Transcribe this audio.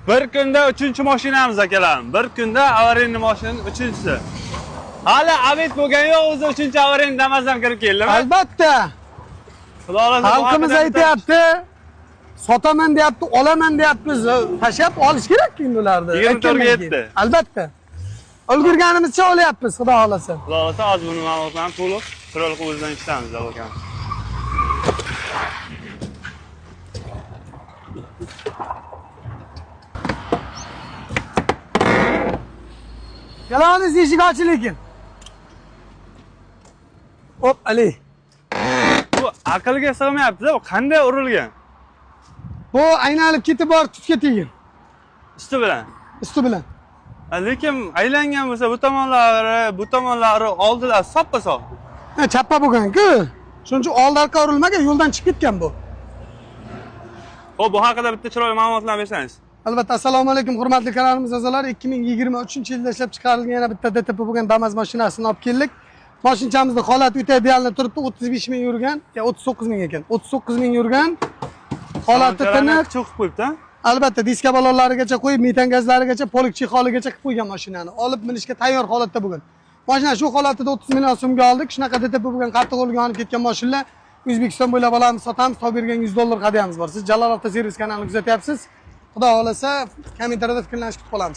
Bir kunda 3-chi mashinamiz akalar. Bir kunda avariyaning mashinaning 3-chisi. Hali abid bo'lgan yo'q, o'zi 3-chi avariyaning Damas'dan kirib keldimi? Albatta. Xudo xolasa Xalqimiz aytyapti, sotaman deyapti, olaman deyapmiz. Tashlab olish kerak-ku ularni. 24 ga yetdi. Albatta. Ulgurganimizcha olyapmiz, xudo xolasa. Xudo xolasa hozir buni ma'lumotlarni to'liq chiroyli o'zdan eshitamiz aka. Yalanınız eshik oching lekin. Hop, Ali. Bu aqlga sig'mayapti-da, bu qanday urilgan? Bu aylanib ketib bor tutga tegin. Usti bilan. Usti bilan. Lekin aylangan bo'lsa, bu tomonlari oldilar soppa-sop. Ha, chappa bo'lgan-ku. Shuning uchun oldi orqa urilmagan, yo'ldan chiqib ketgan bu. Xo'p, bu haqida bitta chiroyli ma'lumotlar bersangiz. Albatta, assalomu alaykum hurmatli kanalimiz a'zolari. 2023-yilda ishlab chiqarilgan yana bitta DTP bo'lgan Damas mashinasini olib keldik. Mashinamizning holati o'ta idealni turibdi. 35 ming yurgan, 39 ming ekan. 39 ming yurgan. Holati tiniq, cho'qib qo'yibdi. Albatta, diska balonlarigacha qo'yib, metan gazlarigacha, polikchi holigacha qilib qo'ygan mashinani. Olib minishga tayyor holatda bo'lgan. Mashina shu holatida 30 million so'mga oldik. Shunaqa DTP bo'lgan qattiq o'lgan olib ketgan mashinalar O'zbekiston bo'ylab olamiz, sotamiz, topib bergan $100 hadyamiz bor. Siz Jalol avtoservis kanalini kuzatyapsiz. Xudo xolasa kommentariyada fikrlanishni kutib qolamiz.